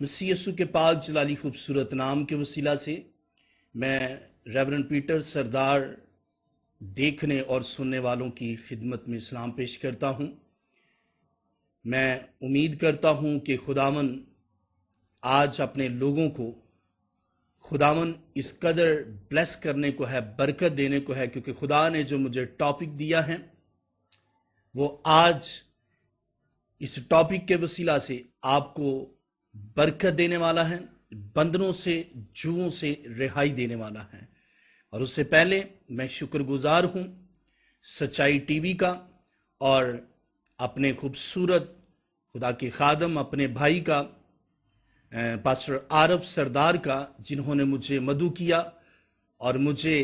मसीह यीशु के पाक जलाली खूबसूरत नाम के वसीला से मैं रेवरेंड पीटर सरदार देखने और सुनने वालों की खिदमत में सलाम पेश करता हूँ। मैं उम्मीद करता हूँ कि खुदावन आज अपने लोगों को खुदावन इस कदर ब्लेस करने को है, बरकत देने को है, क्योंकि खुदा ने जो मुझे टॉपिक दिया है वो आज इस टॉपिक के वसीला से आपको बरकत देने वाला है, बंधनों से, जुओं से रिहाई देने वाला है। और उससे पहले मैं शुक्रगुजार हूँ सच्चाई टीवी का और अपने खूबसूरत खुदा के खादम अपने भाई का पास्टर आरफ सरदार का, जिन्होंने मुझे मदऊ किया और मुझे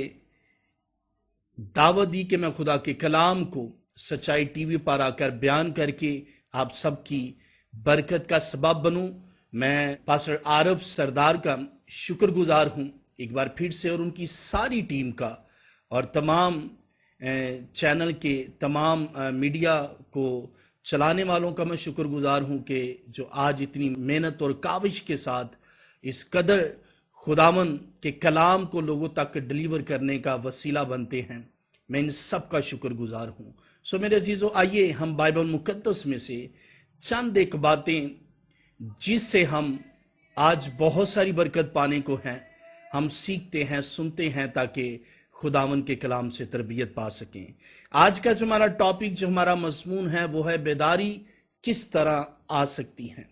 दावत दी कि मैं खुदा के कलाम को सच्चाई टीवी पर आकर बयान करके आप सबकी बरकत का सबब बनूं। मैं पास्टर आरफ सरदार का शुक्रगुजार हूं एक बार फिर से, और उनकी सारी टीम का और तमाम चैनल के तमाम मीडिया को चलाने वालों का मैं शुक्रगुजार हूं कि जो आज इतनी मेहनत और काविश के साथ इस कदर खुदावन के कलाम को लोगों तक डिलीवर करने का वसीला बनते हैं। मैं इन सब का शुक्रगुजार हूं। सो मेरे अजीजों, आइए हम बाइबल मुकद्दस में से चंद एक बातें जिससे हम आज बहुत सारी बरकत पाने को हैं, हम सीखते हैं, सुनते हैं, ताकि खुदावन के कलाम से तरबियत पा सकें। आज का जो हमारा टॉपिक, जो हमारा मजमून है, वो है बेदारी किस तरह आ सकती है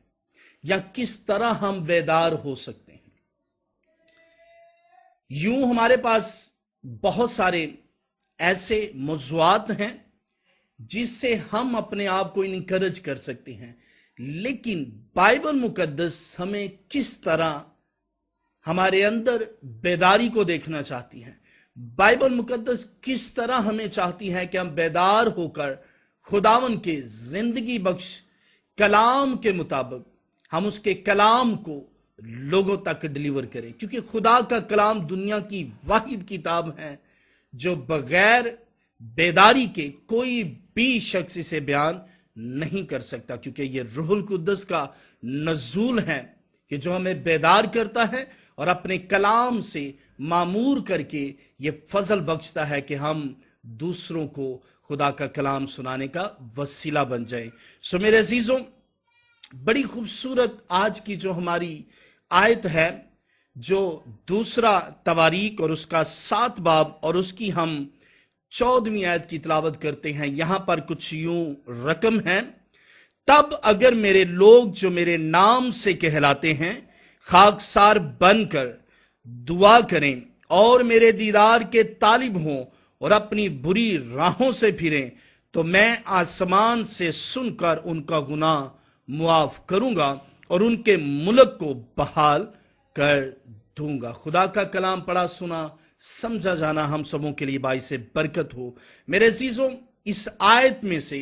या किस तरह हम बेदार हो सकते हैं। यूं हमारे पास बहुत सारे ऐसे मौज़ूआत हैं जिससे हम अपने आप को इनकरेज कर सकते हैं, लेकिन बाइबल मुकद्दस हमें किस तरह हमारे अंदर बेदारी को देखना चाहती है। बाइबल मुकद्दस किस तरह हमें चाहती है कि हम बेदार होकर खुदावन के जिंदगी बख्श कलाम के मुताबिक हम उसके कलाम को लोगों तक डिलीवर करें, क्योंकि खुदा का कलाम दुनिया की वाहिद किताब है जो बगैर बेदारी के कोई भी शख्स इसे बयान नहीं कर सकता, क्योंकि ये रूहुल कुद्दस का नज़ूल है कि जो हमें बेदार करता है और अपने कलाम से मामूर करके ये फजल बख्शता है कि हम दूसरों को खुदा का कलाम सुनाने का वसीला बन जाए। सो मेरे अजीजों, बड़ी खूबसूरत आज की जो हमारी आयत है, जो दूसरा तवारीख और उसका 7 बाब और उसकी हम 14वीं आयत की तिलावत करते हैं। यहां पर कुछ यूं रकम है, तब अगर मेरे लोग जो मेरे नाम से कहलाते हैं खाकसार बनकर दुआ करें और मेरे दीदार के तालिब हों और अपनी बुरी राहों से फिरें, तो मैं आसमान से सुनकर उनका गुनाह मुआफ करूंगा और उनके मुल्क को बहाल कर दूंगा। खुदा का कलाम पढ़ा सुना समझा जाना हम सबों के लिए बाइस बरकत हो। मेरे अजीजों, इस आयत में से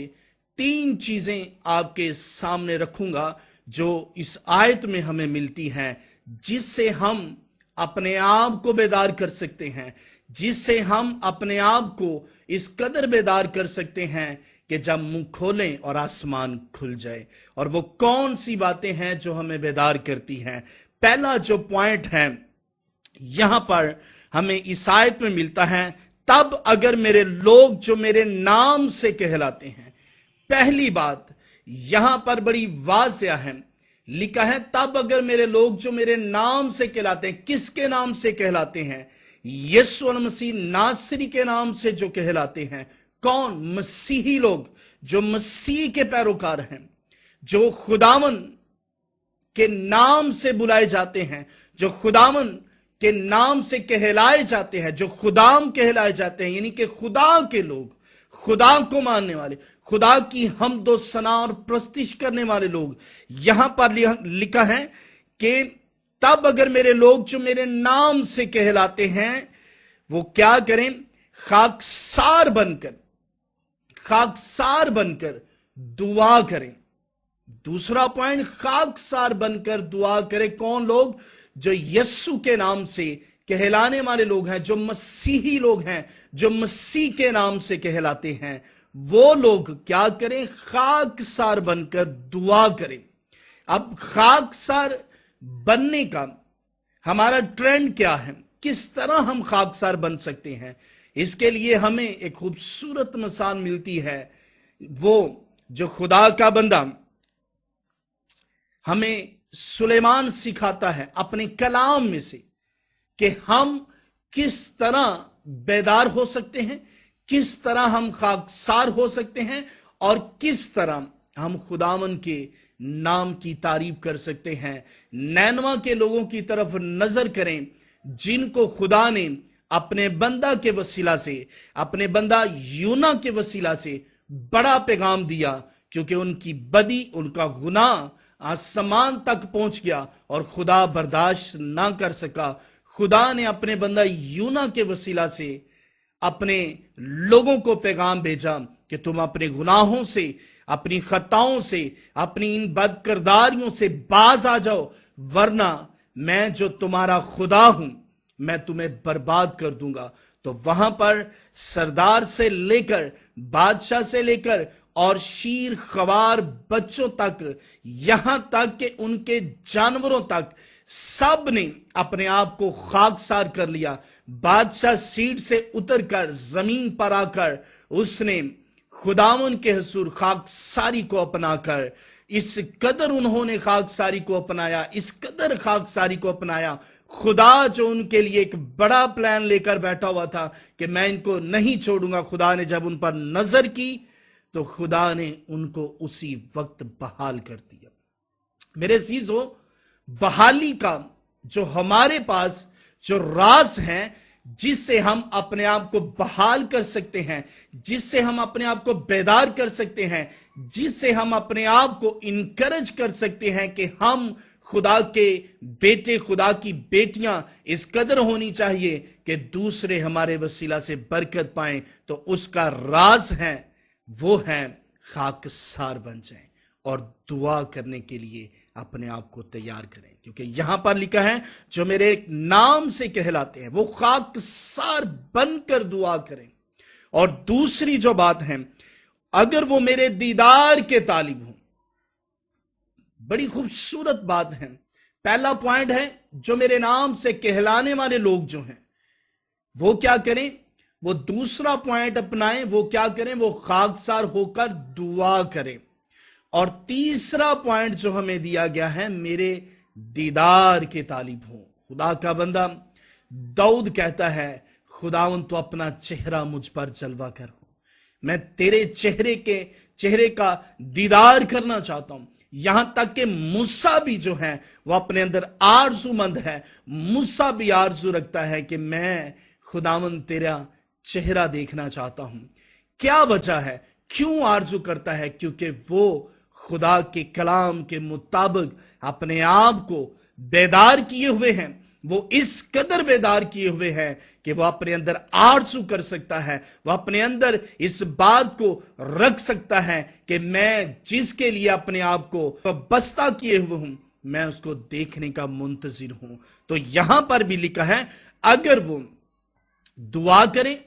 3 चीजें आपके सामने रखूंगा जो इस आयत में हमें मिलती हैं, जिससे हम अपने आप को बेदार कर सकते हैं, जिससे हम अपने आप को इस कदर बेदार कर सकते हैं कि जब मुंह खोलें और आसमान खुल जाए। और वो कौन सी बातें हैं जो हमें बेदार करती हैं? पहला जो पॉइंट है यहां पर हमें इस आयत में मिलता है, तब अगर मेरे लोग जो मेरे नाम से कहलाते हैं। पहली बात यहां पर बड़ी वाज़िया है, लिखा है तब अगर मेरे लोग जो मेरे नाम से कहलाते हैं। किसके नाम से कहलाते हैं? यीशु मसीह नासरी के नाम से जो कहलाते हैं। कौन? मसीही लोग जो मसीह के पैरोकार हैं, जो खुदावन के नाम से बुलाए जाते हैं, जो खुदावन के नाम से कहलाए जाते हैं, जो खुदाम कहलाए जाते हैं, यानी कि खुदा के लोग, खुदा को मानने वाले, खुदा की हमदो सना और प्रस्तिश करने वाले लोग। यहां पर लिखा है कि तब अगर मेरे लोग जो मेरे नाम से कहलाते हैं वो क्या करें? खाकसार बनकर दुआ करें। दूसरा पॉइंट, खाकसार बनकर दुआ करें। कौन लोग? जो यीशु के नाम से कहलाने वाले लोग हैं, जो मसीही लोग हैं, जो मसीह के नाम से कहलाते हैं, वो लोग क्या करें? खाकसार बनकर दुआ करें। अब खाकसार बनने का हमारा ट्रेंड क्या है, किस तरह हम खाकसार बन सकते हैं, इसके लिए हमें एक खूबसूरत मिसाल मिलती है। वो जो खुदा का बंदा हमें सुलेमान सिखाता है अपने कलाम में से कि हम किस तरह बेदार हो सकते हैं, किस तरह हम खाकसार हो सकते हैं और किस तरह हम खुदावन के नाम की तारीफ कर सकते हैं। नैनवा के लोगों की तरफ नजर करें जिनको खुदा ने अपने बंदा के वसीला से, अपने बंदा यूना के वसीला से बड़ा पैगाम दिया, क्योंकि उनकी बदी, उनका गुनाह आसमान तक पहुंच गया और खुदा बर्दाश्त ना कर सका। खुदा ने अपने बंदा यूना के वसीला से अपने लोगों को पैगाम भेजा कि तुम अपने गुनाहों से, अपनी खताओं से, अपनी इन बदकिरदारियों से बाज आ जाओ, वरना मैं जो तुम्हारा खुदा हूं मैं तुम्हें बर्बाद कर दूंगा। तो वहां पर सरदार से लेकर, बादशाह से लेकर और शीर खवार बच्चों तक, यहां तक कि उनके जानवरों तक, सब ने अपने आप को खाकसार कर लिया। बादशाह सीट से उतरकर जमीन पर आकर उसने खुदावन के हुजूर खाकसारी को अपनाकर, इस कदर उन्होंने खाकसारी को अपनाया, इस कदर खाकसारी को अपनाया, खुदा जो उनके लिए एक बड़ा प्लान लेकर बैठा हुआ था कि मैं इनको नहीं छोड़ूंगा, खुदा ने जब उन पर नजर की तो खुदा ने उनको उसी वक्त बहाल कर दिया। मेरे अजीजों, बहाली का जो हमारे पास जो राज है, जिससे हम अपने आप को बहाल कर सकते हैं, जिससे हम अपने आप को बेदार कर सकते हैं, जिससे हम अपने आप को इनकरेज कर सकते हैं कि हम खुदा के बेटे, खुदा की बेटियां इस कदर होनी चाहिए कि दूसरे हमारे वसीला से बरकत पाएं, तो उसका राज है, वो है खाकसार बन जाएं और दुआ करने के लिए अपने आप को तैयार करें। क्योंकि यहां पर लिखा है जो मेरे नाम से कहलाते हैं वो खाकसार बनकर दुआ करें। और दूसरी जो बात है, अगर वो मेरे दीदार के तालिब हो, बड़ी खूबसूरत बात है। पहला पॉइंट है जो मेरे नाम से कहलाने वाले लोग जो हैं वो क्या करें, वो दूसरा पॉइंट अपनाएं, वो क्या करें, वो खाकसार होकर दुआ करें। और तीसरा पॉइंट जो हमें दिया गया है, मेरे दीदार के तालिब हो। खुदा का बंदा दाऊद कहता है, खुदावन तो अपना चेहरा मुझ पर जलवा कर हो, मैं तेरे चेहरे का दीदार करना चाहता हूं। यहां तक कि मूसा भी जो है वो अपने अंदर आरज़ूमंद है। मूसा भी आरज़ू रखता है कि मैं खुदावन तेरा चेहरा देखना चाहता हूं। क्या वजह है, क्यों आरज़ू करता है? क्योंकि वो खुदा के कलाम के मुताबिक अपने आप को बेदार किए हुए हैं। वो इस कदर बेदार किए हुए हैं कि वो अपने अंदर आरज़ू कर सकता है, वो अपने अंदर इस बात को रख सकता है कि मैं जिसके लिए अपने आप को बस्ता किए हुए हूं, मैं उसको देखने का मुंतजिर हूं। तो यहां पर भी लिखा है, अगर वो दुआ करे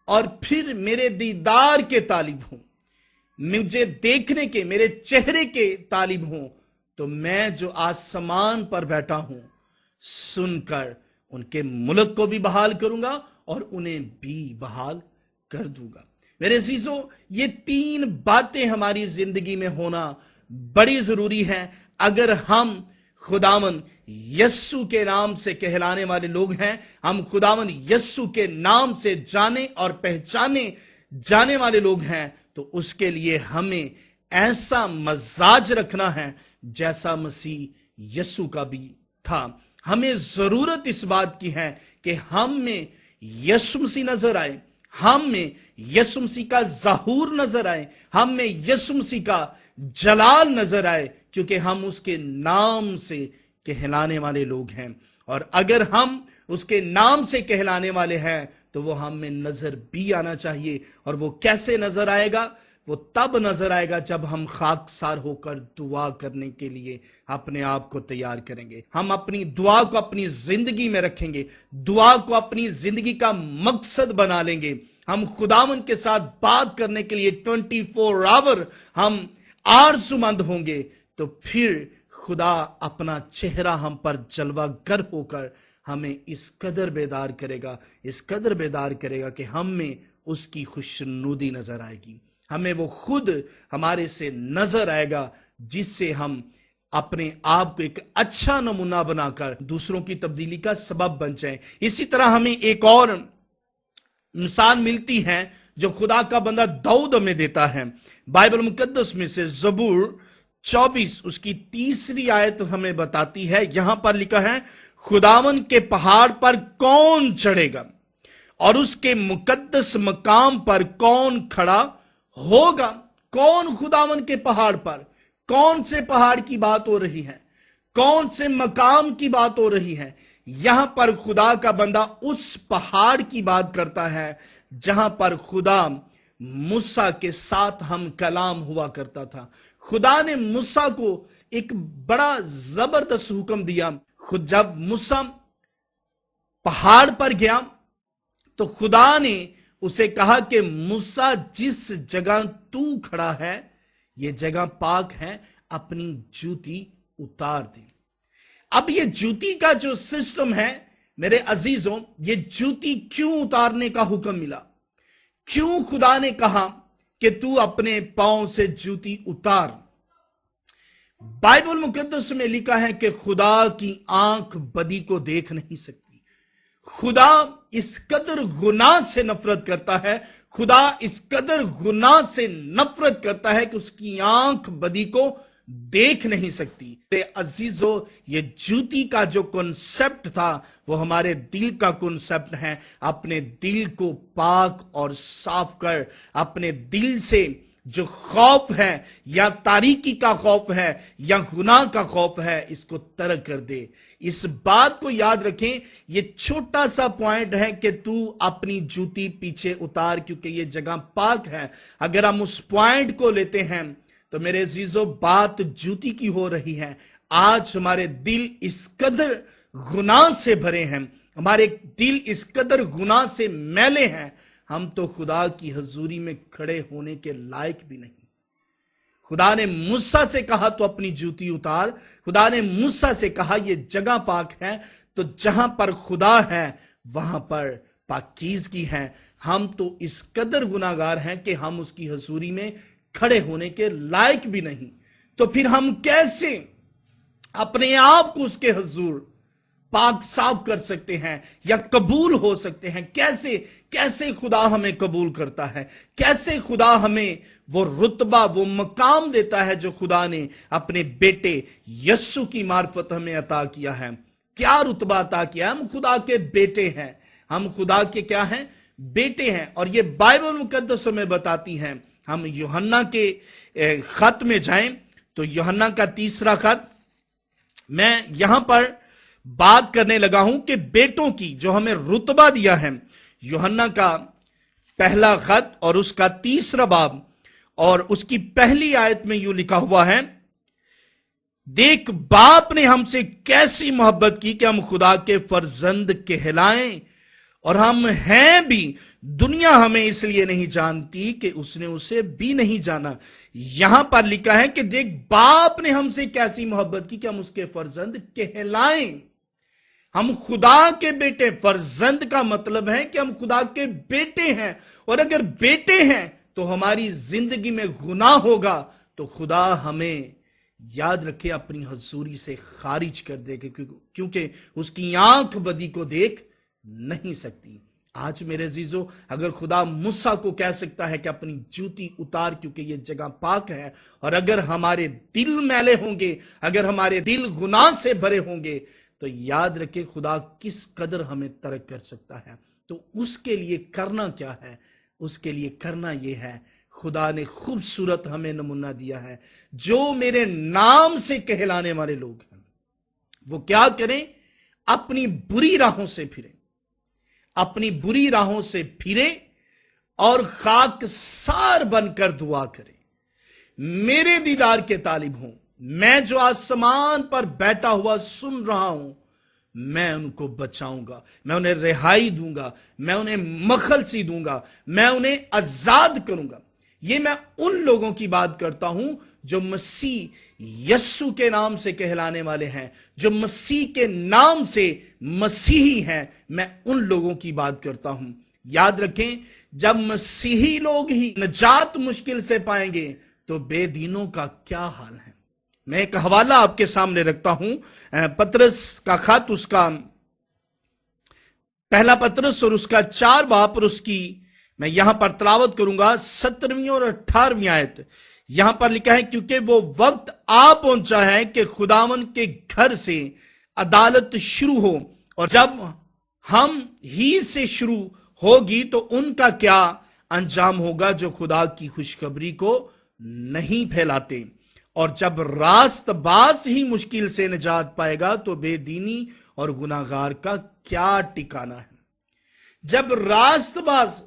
और फिर मेरे दीदार के तालिब हो, मुझे देखने के, मेरे चेहरे के तालिब हो, तो मैं जो आसमान पर बैठा हूं सुनकर उनके मुल्क को भी बहाल करूंगा और उन्हें भी बहाल कर दूंगा। मेरे अजीजों, ये तीन बातें हमारी जिंदगी में होना बड़ी जरूरी है। अगर हम खुदावन यस्सु के नाम से कहलाने वाले लोग हैं, हम खुदावन यस्सु के नाम से जाने और पहचाने जाने वाले लोग हैं, तो उसके लिए हमें ऐसा मजाज रखना है जैसा मसीह यस्सु का भी था। हमें जरूरत इस बात की है कि हम में यीशु मसीह नजर आए, हम में यीशु मसीह का ज़हूर नजर आए, हम में यीशु मसीह का जलाल नजर आए, क्योंकि हम उसके नाम से कहलाने वाले लोग हैं। और अगर हम उसके नाम से कहलाने वाले हैं तो वो हम में नजर भी आना चाहिए। और वो कैसे नजर आएगा? वो तब नजर आएगा जब हम खाकसार होकर दुआ करने के लिए अपने आप को तैयार करेंगे। हम अपनी दुआ को अपनी जिंदगी में रखेंगे, दुआ को अपनी जिंदगी का मकसद बना लेंगे। हम खुदावन के साथ बात करने के लिए 24 आवर हम आरज़ूमंद होंगे, तो फिर خدا اپنا چہرہ ہم پر جلوہ گر ہو کر ہمیں اس قدر بیدار کرے گا، اس قدر بیدار کرے گا کہ ہم میں اس کی خوشنودی نظر آئے گی، ہمیں وہ خود ہمارے سے نظر آئے گا، جس سے ہم اپنے آپ کو ایک اچھا نمونہ بنا کر دوسروں کی تبدیلی کا سبب بن جائیں۔ اسی طرح ہمیں ایک اور مثال ملتی ہے جو خدا کا بندہ داؤد ہمیں دیتا ہے۔ بائبل مقدس میں سے زبور 24 اس کی 3 آیت ہمیں بتاتی ہے، یہاں پر لکھا ہے، خداون کے پہاڑ پر کون چڑھے گا اور اس کے مقدس مقام پر کون کھڑا ہوگا؟ کون خداون کے پہاڑ پر؟ کون سے پہاڑ کی بات ہو رہی ہے؟ کون سے مقام کی بات ہو رہی ہے؟ یہاں پر خدا کا بندہ اس پہاڑ کی بات کرتا ہے جہاں پر خدا موسیٰ کے ساتھ ہم کلام ہوا کرتا تھا۔ خدا نے موسیٰ کو ایک بڑا زبردست حکم دیا۔ خود جب موسیٰ پہاڑ پر گیا تو خدا نے اسے کہا کہ موسیٰ جس جگہ تو کھڑا ہے یہ جگہ پاک ہے، اپنی جوتی اتار دے۔ اب یہ جوتی کا جو سسٹم ہے میرے عزیزوں، یہ جوتی کیوں اتارنے کا حکم ملا؟ کیوں خدا نے کہا کہ تو اپنے پاؤں سے جوتی اتار؟ بائبل مقدس میں لکھا ہے کہ خدا کی آنکھ بدی کو دیکھ نہیں سکتی۔ خدا اس قدر گناہ سے نفرت کرتا ہے، خدا اس قدر گناہ سے نفرت کرتا ہے کہ اس کی آنکھ بدی کو دیکھ نہیں سکتی۔ عزیزو، یہ جوتی کا جو کنسپٹ تھا وہ ہمارے دل کا کنسپٹ ہے۔ اپنے دل کو پاک اور صاف کر، اپنے دل سے جو خوف ہے یا تاریکی کا خوف ہے یا گناہ کا خوف ہے اس کو ترک کر دے۔ اس بات کو یاد رکھیں، یہ چھوٹا سا پوائنٹ ہے کہ تو اپنی جوتی پیچھے اتار کیونکہ یہ جگہ پاک ہے۔ اگر ہم اس پوائنٹ کو لیتے ہیں تو میرے عزیزو بات جوتی کی ہو رہی ہے۔ آج ہمارے دل اس قدر گناہ سے بھرے ہیں، ہمارے دل اس قدر گناہ سے میلے ہیں، ہم تو خدا کی حضوری میں کھڑے ہونے کے لائق بھی نہیں۔ خدا نے موسیٰ سے کہا تو اپنی جوتی اتار، خدا نے موسیٰ سے کہا یہ جگہ پاک ہے، تو جہاں پر خدا ہے وہاں پر پاکیزگی ہے۔ ہم تو اس قدر گناہگار ہیں کہ ہم اس کی حضوری میں کھڑے ہونے کے لائق بھی نہیں، تو پھر ہم کیسے اپنے آپ کو اس کے حضور پاک صاف کر سکتے ہیں یا قبول ہو سکتے ہیں؟ کیسے خدا ہمیں قبول کرتا ہے؟ کیسے خدا ہمیں وہ رتبہ، وہ مقام دیتا ہے جو خدا نے اپنے بیٹے یسوع کی معرفت ہمیں عطا کیا ہے؟ کیا رتبہ عطا کیا ہے؟ ہم خدا کے بیٹے ہیں، ہم خدا کے کیا ہیں؟ بیٹے ہیں۔ اور یہ بائبل مقدس ہمیں بتاتی ہے۔ ہم یوحنا کے خط میں جائیں تو یوحنا کا 3 خط، میں یہاں پر بات کرنے لگا ہوں کہ بیٹوں کی جو ہمیں رتبہ دیا ہے۔ یوحنا کا 1 خط اور اس کا 3 باب اور اس کی 1 آیت میں یوں لکھا ہوا ہے، دیکھ باپ نے ہم سے کیسی محبت کی کہ ہم خدا کے فرزند کہلائیں، اور ہم ہیں بھی، دنیا ہمیں اس لیے نہیں جانتی کہ اس نے اسے بھی نہیں جانا۔ یہاں پر لکھا ہے کہ دیکھ باپ نے ہم سے کیسی محبت کی کہ ہم اس کے فرزند کہلائیں۔ ہم خدا کے بیٹے، فرزند کا مطلب ہے کہ ہم خدا کے بیٹے ہیں، اور اگر بیٹے ہیں تو ہماری زندگی میں گناہ ہوگا تو خدا ہمیں یاد رکھے اپنی حضوری سے خارج کر دے گا، کیونکہ اس کی آنکھ بدی کو دیکھ نہیں سکتی۔ آج میرے عزیزو، اگر خدا موسیٰ کو کہہ سکتا ہے کہ اپنی جوتی اتار کیونکہ یہ جگہ پاک ہے، اور اگر ہمارے دل میلے ہوں گے، اگر ہمارے دل گناہ سے بھرے ہوں گے، تو یاد رکھے خدا کس قدر ہمیں ترک کر سکتا ہے۔ تو اس کے لیے کرنا کیا ہے؟ اس کے لیے کرنا یہ ہے، خدا نے خوبصورت ہمیں نمونہ دیا ہے، جو میرے نام سے کہلانے والے لوگ ہیں وہ کیا کریں؟ اپنی بری راہوں سے پھریں، اپنی بری راہوں سے پھرے اور خاک سار بن کر دعا کرے، میرے دیدار کے طالب ہوں، میں جو آسمان پر بیٹھا ہوا سن رہا ہوں، میں ان کو بچاؤں گا، میں انہیں رہائی دوں گا، میں انہیں مخلصی دوں گا، میں انہیں آزاد کروں گا۔ یہ میں ان لوگوں کی بات کرتا ہوں جو مسیح यस्सु के नाम से कहलाने वाले हैं, जो मसीह के नाम से मसीही हैं, मैं उन लोगों की बात करता हूं। याद रखें, जब मसीही लोग ही निजात मुश्किल से पाएंगे तो बेदीनों का क्या हाल है। मैं एक हवाला आपके सामने रखता हूं, पतरस का खत, उसका पहला पतरस और उसका 4 बाब, और उसकी मैं यहां पर तलावत करूंगा 17वीं और 18वीं आयत। यहां पर लिखा है, क्योंकि वो वक्त आ पहुंचा है कि खुदावन के घर से अदालत शुरू हो, और जब हम ही से शुरू होगी तो उनका क्या अंजाम होगा जो खुदा की खुशखबरी को नहीं फैलाते। और जब रास्तबाज ही मुश्किल से निजात पाएगा तो बेदीनी और गुनाहगार का क्या ठिकाना है। जब रास्तबाज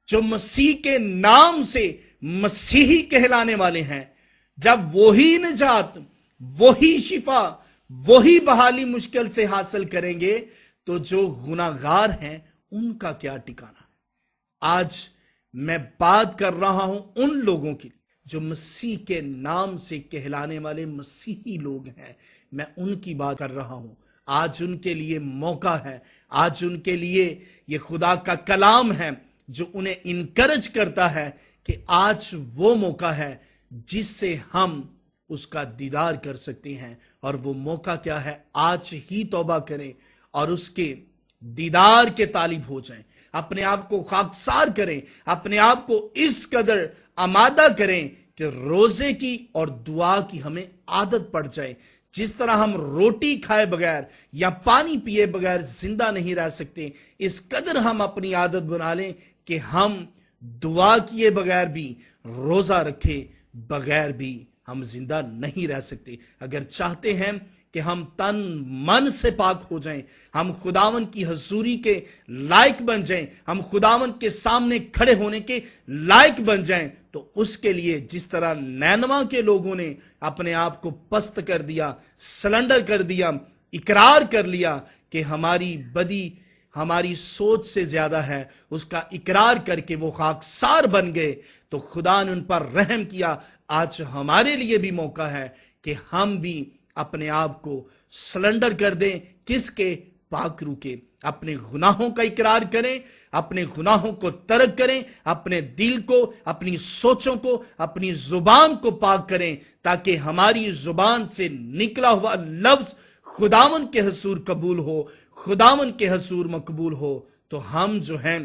जो मसीह के नाम से मसीही कहलाने वाले हैं, जब वही निजात, वही शिफा, वही बहाली मुश्किल से हासिल करेंगे, तो जो गुनाहगार हैं उनका क्या ठिकाना है। आज मैं बात कर रहा हूं उन लोगों की जो मसीह के नाम से कहलाने वाले मसीही लोग हैं, मैं उनकी बात कर रहा हूं। आज उनके लिए मौका है, आज उनके लिए ये खुदा का कलाम है जो उन्हें इनकरेज करता है कि आज वो मौका है जिससे हम उसका दीदार कर सकते हैं। और वो मौका क्या है? आज ही तौबा करें और उसके दीदार के तालिब हो जाएं, अपने आप को खाकसार करें, अपने आप को इस कदर आमादा करें कि रोजे की और दुआ की हमें आदत पड़ जाए। जिस तरह हम रोटी खाए बगैर या पानी पिए बगैर जिंदा नहीं रह सकते, इस कदर हम अपनी आदत बना लें कि हम दुआ किए बगैर भी, रोजा रखे बगैर भी हम जिंदा नहीं रह सकते। अगर चाहते हैं कि हम तन मन से पाक हो जाएं, हम खुदावन की हजूरी के लायक बन जाएं, हम खुदावन के सामने खड़े होने के लायक बन जाएं, तो उसके लिए जिस तरह नैनवा के लोगों ने अपने आप को पस्त कर दिया, सरेंडर कर दिया, इकरार कर लिया कि हमारी बदी हमारी सोच से ज्यादा है, उसका इकरार करके वो खाकसार बन गए, तो खुदा ने उन पर रहम किया। आज हमारे लिए भी मौका है कि हम भी अपने आप को सरेंडर कर दें। किसके? पाकरू के। अपने गुनाहों का इकरार करें, अपने गुनाहों को तर्क करें, अपने दिल को, अपनी सोचों को, अपनी जुबान को पाक करें, ताकि हमारी जुबान से निकला हुआ लफ्ज खुदावन के हजूर कबूल हो, खुदावन के हजूर मकबूल हो, तो हम जो हैं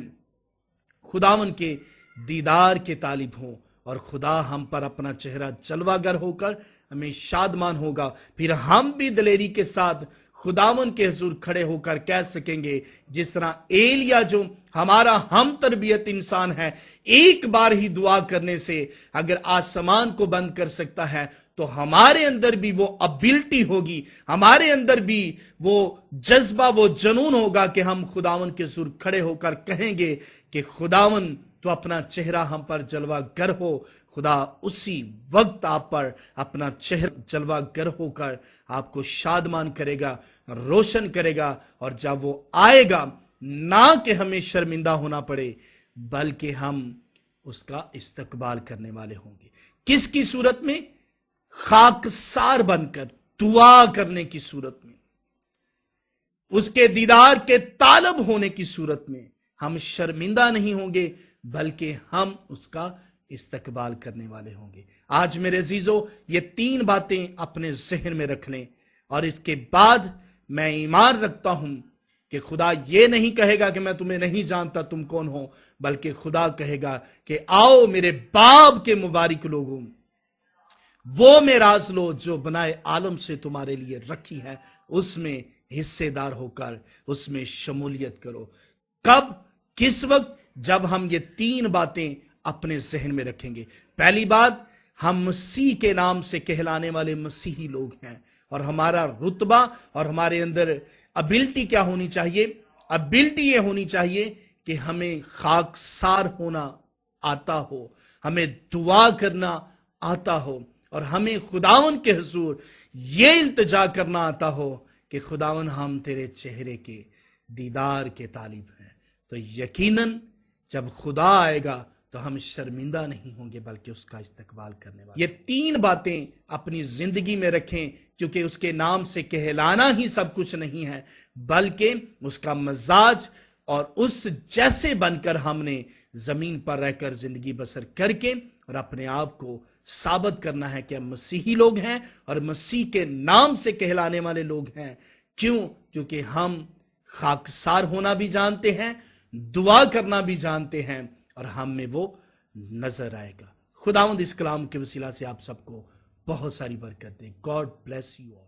खुदावन के दीदार के तालिब हों और खुदा हम पर अपना चेहरा जलवागर होकर हमें शादमान होगा। फिर हम भी दिलेरी के साथ खुदावन के हजूर खड़े होकर कह सकेंगे, जिस तरह एलिया जो हमारा हम तरबियत इंसान है, एक बार ही दुआ करने से अगर आसमान को बंद कर सकता है, तो हमारे अंदर भी वो एबिलिटी होगी, हमारे अंदर भी वो जज्बा, वो जनून होगा कि हम खुदावन के हजूर खड़े होकर कहेंगे कि खुदावन तो अपना चेहरा हम पर जलवा गर हो। खुदा उसी वक्त आप पर अपना चेहरा जलवा गर होकर आपको शादमान करेगा, रोशन करेगा, और जब वो आएगा, ना कि हमें शर्मिंदा होना पड़े, बल्कि हम उसका इस्तकबाल करने वाले होंगे। किसकी सूरत में? खाकसार बनकर, दुआ करने की सूरत में, उसके दीदार के तालब होने की सूरत में। हम शर्मिंदा नहीं होंगे, बल्कि हम उसका इस्तकबाल करने वाले होंगे। आज मेरे अजीजों, ये 3 बातें अपने जहन में रख लें, और इसके बाद मैं ईमान रखता हूं कि खुदा ये नहीं कहेगा कि मैं तुम्हें नहीं जानता, तुम कौन हो, बल्कि खुदा कहेगा कि आओ मेरे बाप के मुबारक लोगों, वो मेराज लो जो बनाए आलम से तुम्हारे लिए रखी है, उसमें हिस्सेदार होकर उसमें शमूलियत करो। कब? किस वक्त? जब हम ये 3 बातें अपने जहन में रखेंगे। पहली बात, हम मसीह के नाम से कहलाने वाले मसीही लोग हैं, और हमारा रुतबा और हमारे अंदर एबिलिटी क्या होनी चाहिए? एबिलिटी ये होनी चाहिए कि हमें खाकसार होना आता हो, हमें दुआ करना आता हो, और हमें खुदावन के हुजूर ये इल्तिजा करना आता हो कि खुदावन हम तेरे चेहरे के दीदार के तालिब हैं। तो यकीनन जब खुदा आएगा تو ہم شرمندہ نہیں ہوں گے بلکہ اس کا استقبال کرنے والے۔ یہ 3 باتیں اپنی زندگی میں رکھیں، کیونکہ اس کے نام سے کہلانا ہی سب کچھ نہیں ہے، بلکہ اس کا مزاج اور اس جیسے بن کر ہم نے زمین پر رہ کر زندگی بسر کر کے اور اپنے آپ کو ثابت کرنا ہے کہ ہم مسیحی لوگ ہیں اور مسیح کے نام سے کہلانے والے لوگ ہیں۔ کیوں؟ کیونکہ ہم خاکسار ہونا بھی جانتے ہیں، دعا کرنا بھی جانتے ہیں، اور ہم میں وہ نظر آئے گا۔ خداوند اس کلام کے وسیلہ سے آپ سب کو بہت ساری برکت دے۔ God bless you all.